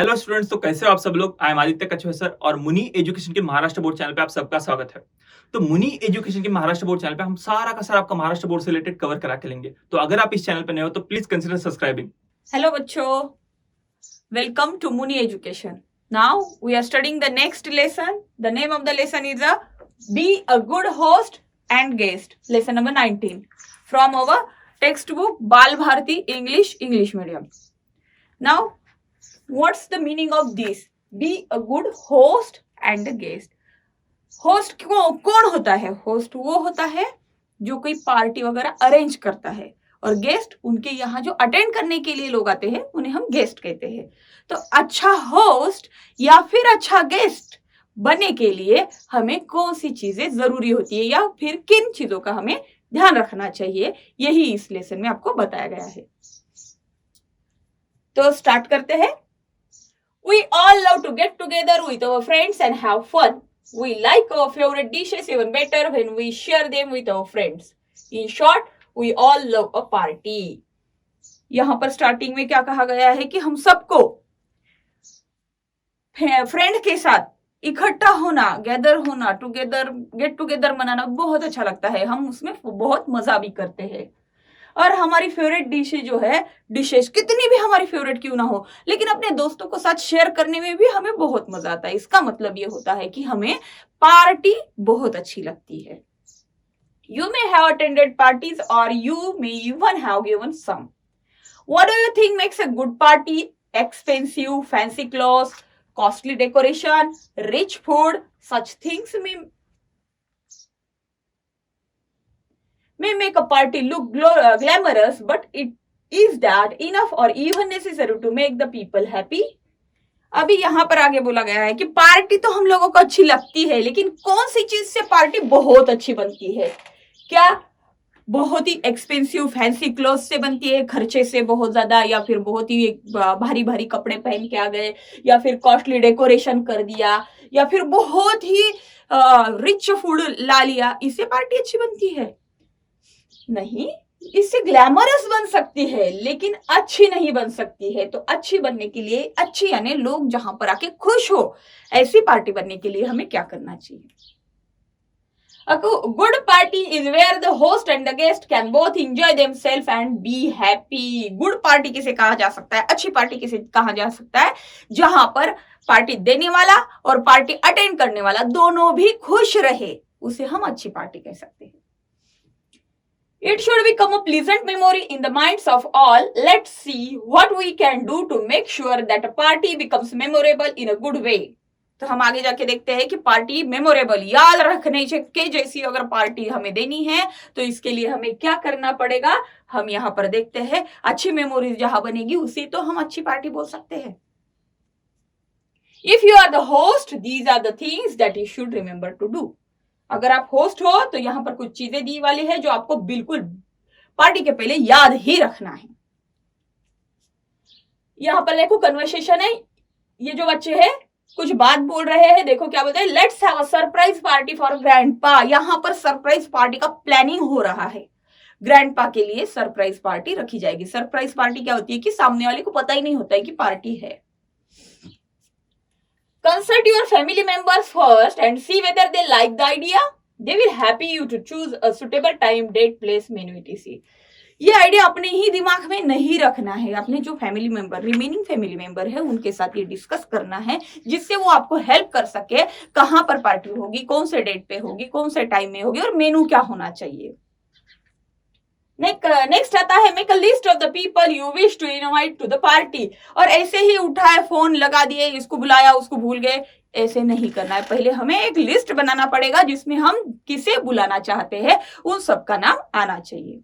Hello students, तो कैसे हो आप सब लोग। आई एम आदित्य कछुआ सर और मुनि एजुकेशन के महाराष्ट्र बोर्ड चैनल पे आप सबका स्वागत है। तो मुनि एजुकेशन के महाराष्ट्र बोर्ड चैनल पे हम सारा का सारा आपका महाराष्ट्र बोर्ड से रिलेटेड कवर करा के लेंगे। तो अगर आप इस चैनल पे नए हो तो प्लीज कंसिडर सब्सक्राइबिंग। Hello बच्चों, welcome to Muni Education. Now we are studying the next lesson. The name of the lesson is Be a Good Host and Guest. Lesson number 19 from our textbook Bal Bharati English Medium. Now, what's the meaning of this? Be a good host and a guest. Host कौन होता है? Host वो होता है जो कोई party वगैरह arrange करता है, और गेस्ट उनके यहाँ जो अटेंड करने के लिए लोग आते हैं उन्हें हम गेस्ट कहते हैं। तो अच्छा होस्ट या फिर अच्छा गेस्ट बनने के लिए हमें कौन सी चीजें जरूरी होती है या फिर किन चीजों का हमें ध्यान रखना चाहिए, यही इस लेसन में आपको बताया गया है। तो स्टार्ट करते हैं। We all love to get together with our friends and have fun. We like our favorite dishes even better when we share them with our friends. In short, we all love a party. यहाँ पर starting में क्या कहा गया है कि हम सबको फ्रेंड के साथ इकट्ठा होना, गैदर होना, टुगेदर, गेट टुगेदर मनाना बहुत अच्छा लगता है। हम उसमें बहुत मजा भी करते हैं। और हमारी फेवरेट डिशेज कितनी भी हमारी फेवरेट क्यों ना हो, लेकिन अपने दोस्तों को साथ शेयर करने में भी हमें बहुत मजा आता है। इसका मतलब ये होता है कि हमें पार्टी बहुत अच्छी लगती है। You may have attended parties or you may even have given some. What do you think makes a good party? Expensive, fancy clothes, costly decoration, rich food, such things may make a party look glamorous, but is that enough or even necessary to make the people happy? अभी यहाँ पर आगे बोला गया है कि party तो हम लोगों को अच्छी लगती है, लेकिन कौन सी चीज से पार्टी बहुत अच्छी बनती है? क्या बहुत ही एक्सपेंसिव फैंसी क्लोथ से बनती है, खर्चे से बहुत ज्यादा, या फिर बहुत ही भारी भारी कपड़े पहन के आ गए, या फिर कॉस्टली डेकोरेशन कर दिया, या फिर बहुत ही रिच फूड ला लिया, इससे पार्टी अच्छी बनती है? नहीं, इससे ग्लैमरस बन सकती है लेकिन अच्छी नहीं बन सकती है। तो अच्छी बनने के लिए, अच्छी यानी लोग जहां पर आके खुश हो, ऐसी पार्टी बनने के लिए हमें क्या करना चाहिए? A good party is where the host and the guest can both enjoy themselves and be happy. Good party किसे कहा जा सकता है, अच्छी पार्टी किसे कहा जा सकता है? जहां पर पार्टी देने वाला और पार्टी अटेंड करने वाला दोनों भी खुश रहे, उसे हम अच्छी पार्टी कह सकते हैं। It should become a pleasant memory in the minds of all. Let's see what we can do to make sure that a party becomes memorable in a good way. तो हम आगे जाके देखते हैं कि पार्टी मेमोरेबल, याद रखने के जैसी अगर पार्टी हमें देनी है तो इसके लिए हमें क्या करना पड़ेगा। हम यहाँ पर देखते हैं, अच्छी मेमोरीज जहां बनेगी उसी तो हम अच्छी पार्टी बोल सकते हैं। If you are the host, these are the things that you should remember to do. अगर आप होस्ट हो तो यहाँ पर कुछ चीजें दी वाली है जो आपको बिल्कुल पार्टी के पहले याद ही रखना है। यहाँ पर देखो कन्वर्सेशन है, ये जो बच्चे हैं कुछ बात बोल रहे हैं, देखो क्या बोलते हैं, let's have a surprise party for grandpa. यहाँ पर सरप्राइज पार्टी का प्लानिंग हो रहा है। ग्रैंडपा के लिए सरप्राइज पार्टी रखी जाएगी। सरप्राइज पार्टी क्या होती है कि सामने वाले को पता ही नहीं होता है कि पार्टी है। Consult your family members first and see whether they like the idea. They will happy you to choose a suitable time, date, place, menu, etc. ये आइडिया अपने ही दिमाग में नहीं रखना है, अपने जो रिमेनिंग फैमिली मेंबर है उनके साथ ये डिस्कस करना है, जिससे वो आपको हेल्प कर सके कहां पर पार्टी होगी, कौन से डेट पे होगी, कौन से टाइम में होगी और मेनू क्या होना चाहिए। नेक्स्ट आता है, make a list of the people you wish to invite to the party. और ऐसे ही उठाए, फोन लगा दिए, इसको बुलाया उसको भूल गए, ऐसे नहीं करना है। पहले हमें एक लिस्ट बनाना पड़ेगा जिसमें हम किसे बुलाना चाहते हैं उन सबका नाम आना चाहिए।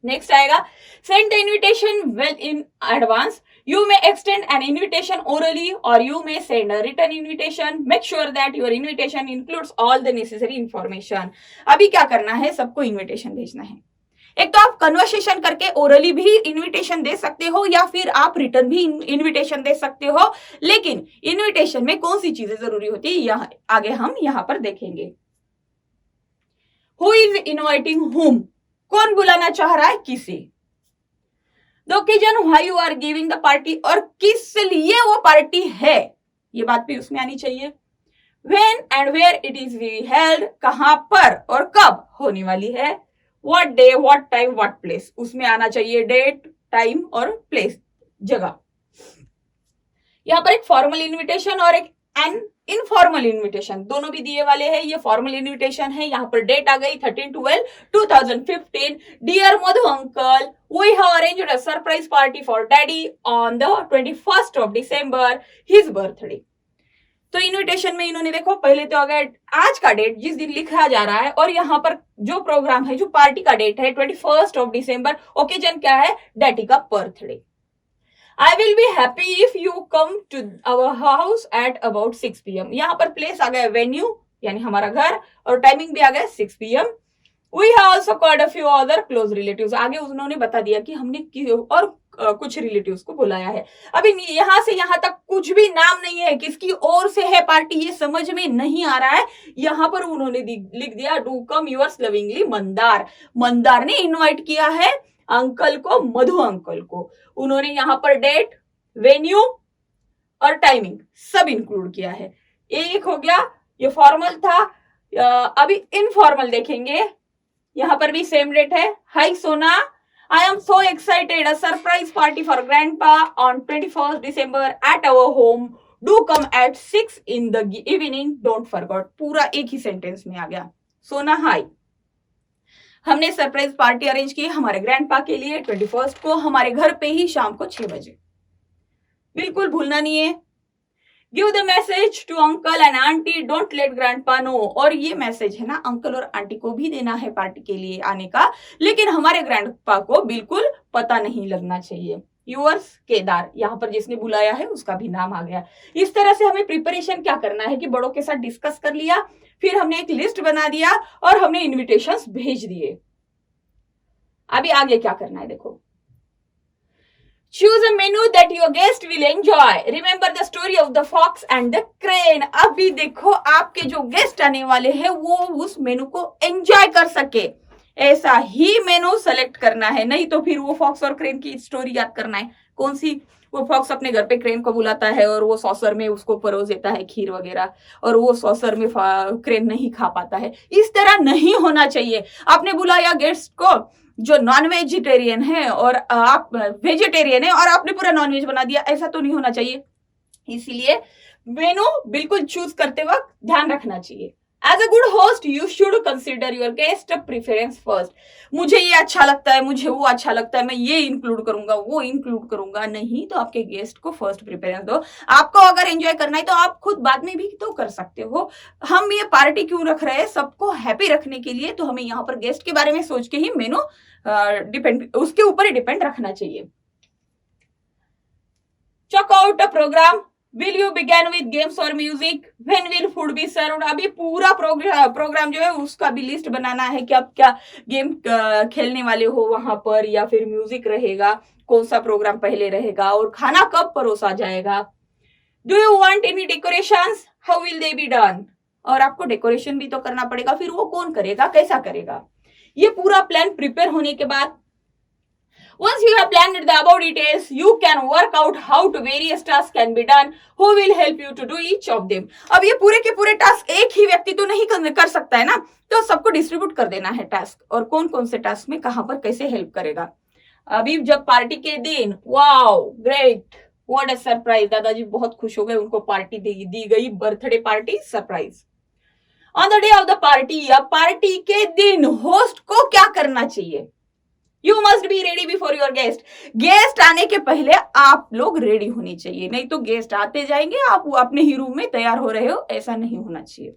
नेक्स्ट आएगा, send the invitation well in advance. You may extend an invitation orally or you may send a written invitation. Make sure that your invitation includes all the necessary information. अभी क्या करना है, सबको इन्विटेशन भेजना है। एक तो आप कन्वर्सेशन करके ओरली भी इन्विटेशन दे सकते हो या फिर आप रिटर्न भी इन्विटेशन दे सकते हो, लेकिन इन्विटेशन में कौन सी चीजें जरूरी होती है यहाँ आगे हम यहाँ पर देखेंगे। Who is inviting whom? कौन बुलाना चाह रहा है किसे? The occasion why you are giving the party, और किस लिए वो पार्टी है, ये बात भी उसमें आनी चाहिए। When and where it is being held, कहां पर और कब होने वाली है, what day, what time, what place, उसमें आना चाहिए डेट, टाइम और प्लेस, जगह। यहाँ पर एक फॉर्मल इन्विटेशन और एक एन इनफॉर्मल इन्विटेशन दोनों भी दिए वाले हैं। ये फॉर्मल इन्विटेशन है, यहाँ पर डेट आ गई 13/12/2015। Dear Madhu uncle, we have arranged a surprise party for daddy on the 21st of December, his birthday। तो इनविटेशन में इन्होंने देखो पहले तो अगर आज का डेट जिस दिन लिखा जा रहा है और यहाँ पर जो प्रोग्राम है, जो पार्टी का डेट है 21st of December, ओकेजन क्या है, डैडी का birthday. I will be happy if you come to our house at about 6 PM। यहाँ पर प्लेस आ गया वेन्यू यानी हमारा घर, और टाइमिंग भी आ गया 6 PM। We have also called a few other close relatives। आगे उन्होंने बता दिया कि हमने और कुछ रिलेटिव्स को बुलाया है। अभी यहाँ से यहाँ तक कुछ भी नाम नहीं है, किसकी ओर से है पार्टी ये समझ में नहीं आ रहा है। यहाँ पर उन्होंने लिख दिया do come yours lovingly Mandar. Mandar ने इनवाइट किया है अंकल को, मधु अंकल को। उन्होंने यहाँ पर डेट, वेन्यू और टाइमिंग सब इंक्लूड किया है। एक हो गया, ये फॉर्मल था। अभी इनफॉर्मल देखेंगे, यहाँ पर भी सेम डेट है। हाय सोना, I am so excited, a surprise party for grandpa on 21st December at our home. Do come at 6 in the evening, don't forget। पूरा एक ही सेंटेंस में आ गया। सोना हाय, हमने सरप्राइज पार्टी अरेंज की हमारे ग्रैंडपा के लिए 21st को हमारे घर पे ही शाम को 6 बजे। बिल्कुल भूलना नहीं है। Give the message to uncle and aunty, don't let grandpa know. और ये मैसेज है ना अंकल और आंटी को भी देना है पार्टी के लिए आने का, लेकिन हमारे ग्रैंडपा को बिल्कुल पता नहीं लगना चाहिए। यूअर्स केदार, यहाँ पर जिसने बुलाया है उसका भी नाम आ गया। इस तरह से हमें प्रिपरेशन क्या करना है कि बड़ों के साथ डिस्कस कर लिया, फिर हमने एक लिस्ट बना दिया और हमने इन्विटेशंस भेज दिए। अभी आगे क्या करना है देखो। Choose a menu that your guest will enjoy. Remember the story of the fox and the crane। अभी देखो आपके जो गेस्ट आने वाले हैं वो उस मेनू को एंजॉय कर सके, ऐसा ही मेनू सेलेक्ट करना है। नहीं तो फिर वो फॉक्स और क्रेन की स्टोरी याद करना है। कौन सी? वो फॉक्स अपने घर पे क्रेन को बुलाता है और वो सॉसर में उसको परोस देता है खीर वगैरह, और वो सॉसर में क्रेन नहीं खा पाता है। इस तरह नहीं होना चाहिए। आपने बुलाया गेस्ट को जो नॉन वेजिटेरियन है और आप वेजिटेरियन है और आपने पूरा नॉन वेज बना दिया, ऐसा तो नहीं होना चाहिए। इसीलिए मेनू बिल्कुल चूज करते वक्त ध्यान रखना चाहिए। As a good host you should consider your guest preference first. मुझे ये अच्छा लगता है, मुझे वो अच्छा लगता है, मैं ये इंक्लूड करूंगा, वो इंक्लूड करूंगा, नहीं तो आपके गेस्ट को फर्स्ट प्रेफरेंस दो। आपको अगर एंजॉय करना है तो आप खुद बाद में भी तो कर सकते हो। हम ये पार्टी क्यों रख रहे हैं? सबको हैप्पी रखने के लिए। तो हमें यहाँ पर गेस्ट के बारे में सोच के ही मेनू डिपेंड, उसके ऊपर ही डिपेंड रखना चाहिए। Check out a programme. Will you begin with games or music? When will food be served? अभी पूरा प्रोग्राम जो है उसका भी लिस्ट बनाना है कि आप क्या गेम खेलने वाले हो वहां पर, या फिर म्यूजिक रहेगा, कौन सा प्रोग्राम पहले रहेगा और खाना कब परोसा जाएगा। Do you want any decorations? How will they be done? और आपको डेकोरेशन भी तो करना पड़ेगा, फिर वो कौन करेगा, कैसा करेगा। ये पूरा प्लान प्रिपेयर होने के बाद once you have planned the above details, you can work out how to various tasks can be done, who will help you to do each of them। अब ये पूरे के पूरे टास्क एक ही व्यक्ति तो नहीं कर सकता है ना, तो सबको डिस्ट्रीब्यूट कर देना है टास्क, और कौन कौन से टास्क में कहां पर कैसे हेल्प करेगा। अभी जब पार्टी के दिन, wow great, what a surprise, दादाजी बहुत खुश हो गए, उनको पार्टी दी गई, birthday party surprise. On the day of the party, या पार्टी के दिन होस्ट को क्या करना चाहिए? You must be ready before your guest। Guest आने के पहले आप लोग रेडी होनी चाहिए, नहीं तो गेस्ट आते जाएंगे, आप अपने ही रूम में तैयार हो रहे हो, ऐसा नहीं होना चाहिए।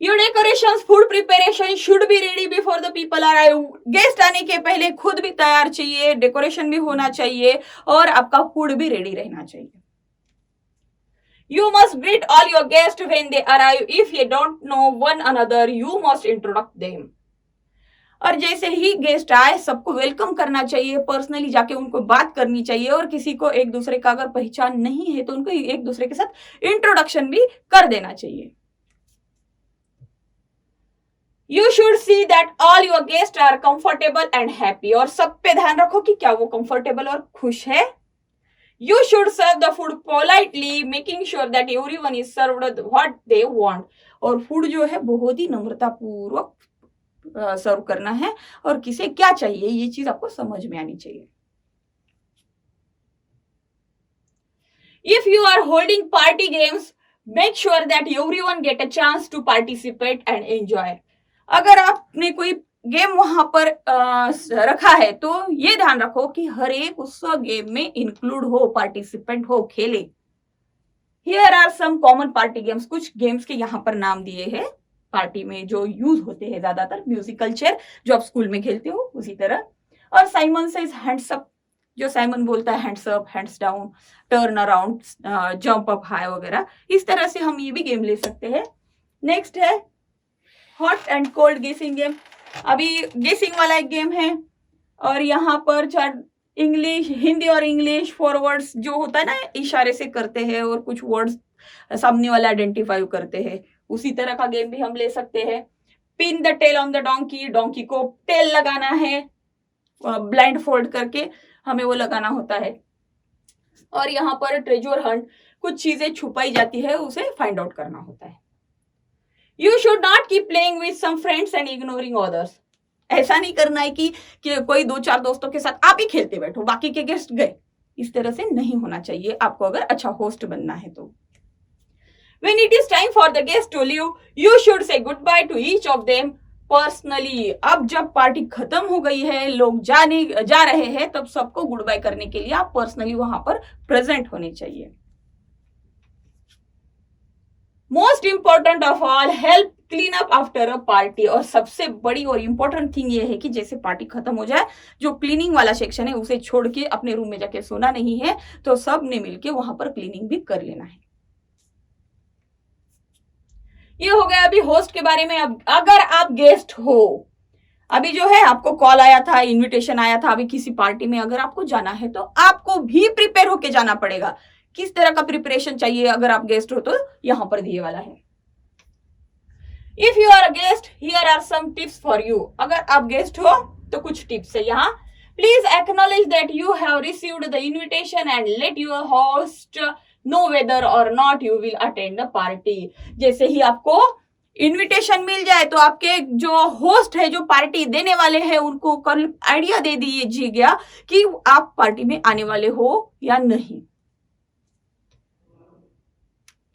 Your decorations, food preparation should be ready before the people arrive। Guest आने के पहले खुद भी तैयार चाहिए, डेकोरेशन भी होना चाहिए और आपका फूड भी रेडी रहना चाहिए। You must greet all your guests when they arrive। If you don't know one another, you must introduce them। और जैसे ही गेस्ट आए सबको वेलकम करना चाहिए, पर्सनली जाके उनको बात करनी चाहिए, और किसी को एक दूसरे का अगर पहचान नहीं है तो उनको एक दूसरे के साथ इंट्रोडक्शन भी कर देना चाहिए। You should see that all your guests are comfortable and happy. और सब पे ध्यान रखो कि क्या वो comfortable और खुश है. You should serve the food politely, making sure that everyone is served what they want. और फूड जो है बहुत ही नम्रता पूर्वक सर्व करना है और किसे क्या चाहिए ये चीज आपको समझ में आनी चाहिए. If you are holding party games, make sure that everyone get a chance to participate and enjoy. अगर आपने कोई गेम वहां पर रखा है तो ये ध्यान रखो कि हर एक उस गेम में इंक्लूड हो, पार्टिसिपेंट हो, खेले. Here are some common party games. कुछ गेम्स के यहाँ पर नाम दिए हैं पार्टी में जो यूज होते हैं ज्यादातर. म्यूजिकल चेयर जो आप स्कूल में खेलते हो उसी तरह. और साइमन सेज हैंड्स अप, जो साइमन बोलता है hands up, hands down, turn around, jump up high वगैरह. इस तरह से हम ये भी गेम ले सकते हैं. नेक्स्ट है हॉट एंड कोल्ड गेसिंग गेम. अभी गेसिंग वाला एक गेम है और यहाँ पर चार इंग्लिश, हिंदी और इंग्लिश फॉरवर्ड्स जो होता है ना इशारे से करते हैं और कुछ वर्ड्स सामने वाला आइडेंटिफाई करते हैं, उसी तरह का गेम भी हम ले सकते हैं. Pin the tail on the donkey, donkey को टेल लगाना है ब्लाइंड फोल्ड करके हमें वो लगाना होता है. और यहाँ पर ट्रेजर हंट, कुछ चीजें छुपाई जाती है उसे फाइंड आउट करना होता है. You should not keep playing with some friends and ignoring others. ऐसा नहीं करना है कि कोई 2-4 दोस्तों के साथ आप ही खेलते बैठो, बाकी के गेस्ट गए. इस तरह से नहीं होना चाहिए आपको अगर अच्छा होस्ट बनना है तो. When it is time for the guests to leave, you should say goodbye to each of them personally. अब जब पार्टी खत्म हो गई है, लोग जा रहे हैं, तब सबको गुड बाय करने के लिए आप पर्सनली वहां पर प्रेजेंट होने चाहिए. Most important of all, help clean up after a party. और सबसे बड़ी और इंपॉर्टेंट थिंग ये है कि जैसे पार्टी खत्म हो जाए, जो क्लीनिंग वाला सेक्शन है उसे छोड़ के अपने रूम में जाके सोना नहीं है, तो सब ने मिलके वहां पर क्लीनिंग भी कर लेना है. ये हो गया अभी होस्ट के बारे में. अब अगर आप गेस्ट हो, अभी जो है आपको कॉल आया था, इनविटेशन आया था, अभी किसी पार्टी में अगर आपको जाना है तो आपको भी प्रिपेयर होके जाना पड़ेगा. किस तरह का प्रिपरेशन चाहिए अगर आप गेस्ट हो तो यहां पर दिए वाला है. If you are a guest, here are some tips for you. अगर आप गेस्ट हो तो कुछ टिप्स है यहाँ. Please acknowledge that you have received the invitation and let your host know whether or not you will attend the party. जैसे ही आपको इनविटेशन मिल जाए तो आपके जो होस्ट है, जो पार्टी देने वाले हैं, उनको कल आइडिया दे दीजिएगा कि आप पार्टी में आने वाले हो या नहीं.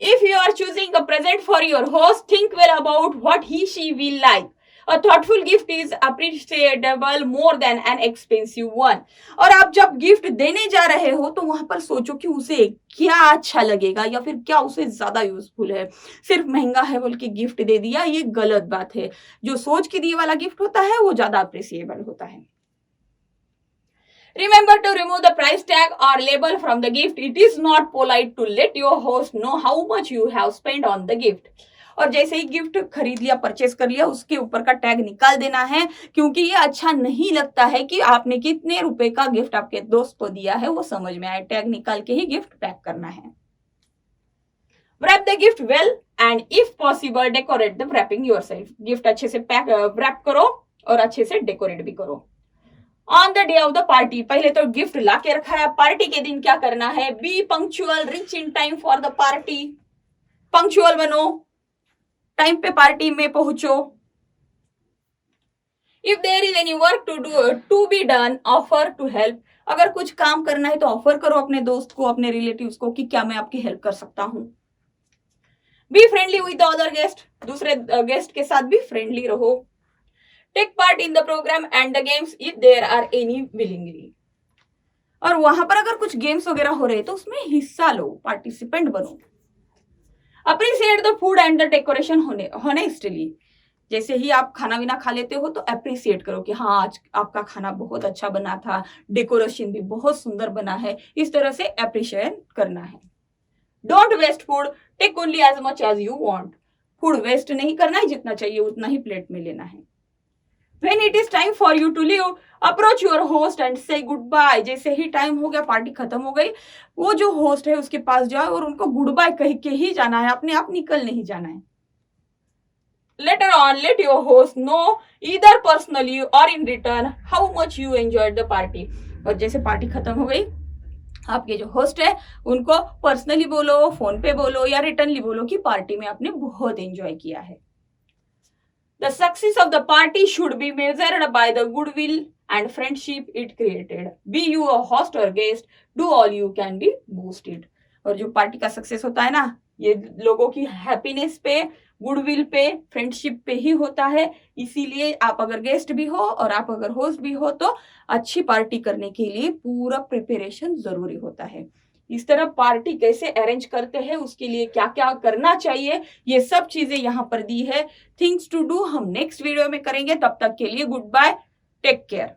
If you are choosing a present for your host, think well about what he/she will like. A thoughtful gift is appreciable more than an expensive one. और आप जब गिफ्ट देने जा रहे हो तो वहां पर सोचो कि उसे क्या अच्छा लगेगा या फिर क्या उसे ज्यादा यूजफुल है. सिर्फ महंगा है बोल के गिफ्ट दे दिया, ये गलत बात है. जो सोच के दिए वाला गिफ्ट होता है वो ज्यादा अप्रिसिएबल होता है. Remember to remove the price tag or label from the gift. It is not polite to let your host know how much you have spent on the gift. और जैसे ही गिफ्ट खरीद लिया, परचेस कर लिया, उसके ऊपर का टैग निकाल देना है, क्योंकि ये अच्छा नहीं लगता है कि आपने कितने रुपए का गिफ्ट आपके दोस्त को दिया है वो समझ में आए. टैग निकाल के ही गिफ्ट पैक करना है. Wrap the gift well and if possible decorate the wrapping yourself. Gift अच्छे से पैक wrap करो और अच्छे से डेकोरेट भी करो. On the day of the party, पहले तो गिफ्ट ला के रखा है, पार्टी के दिन क्या करना है? Be punctual, reach in time for the party. Punctual बनो, टाइम पे पार्टी में पहुंचो. If there is any work to be done, offer to help. अगर कुछ काम करना है तो ऑफर करो अपने दोस्त को, अपने रिलेटिव्स को कि क्या मैं आपकी हेल्प कर सकता हूं. Be friendly with the other guest, दूसरे गेस्ट के साथ भी फ्रेंडली रहो. Take part in the program and the games if there are any willingly. और वहां पर अगर कुछ गेम्स वगैरह हो रहे तो उसमें हिस्सा लो, पार्टिसिपेंट बनो. Appreciate the food and the decoration honestly. जैसे ही आप खाना वाना खा लेते हो तो अप्रिशिएट करो कि हाँ आज आपका खाना बहुत अच्छा बना था, डेकोरेशन भी बहुत सुंदर बना है. इस तरह से अप्रिशिएट करना है. Don't waste food, take only as much as you want. Food waste नहीं करना है, जितना चाहिए उतना ही प्लेट में लेना है. When it is time for you to leave, approach your host and say goodbye. जैसे ही टाइम हो गया, पार्टी खत्म हो गई, वो जो होस्ट है उसके पास जाओ और उनको गुड बाय कह के ही जाना है, अपने आप निकल नहीं जाना है. later on let your host know either personally or in return how much you enjoyed the party. और जैसे पार्टी खत्म हो गई, आपके जो होस्ट है उनको पर्सनली बोलो, फोन पे बोलो या रिटर्नली बोलो कि पार्टी में आपने बहुत एंजॉय किया है. The success of the party should be measured by the goodwill and friendship it created. Be you a host or guest, do all you can be boosted. और जो पार्टी का सक्सेस होता है ना, ये लोगों की हैप्पीनेस पे, गुडविल पे, फ्रेंडशिप पे ही होता है. इसीलिए आप अगर गेस्ट भी हो और आप अगर होस्ट भी हो तो अच्छी पार्टी करने के लिए पूरा प्रिपरेशन जरूरी होता है. इस तरह पार्टी कैसे अरेंज करते हैं, उसके लिए क्या क्या करना चाहिए, ये सब चीजें यहाँ पर दी है. थिंग्स टू डू हम नेक्स्ट वीडियो में करेंगे. तब तक के लिए गुड बाय, टेक केयर.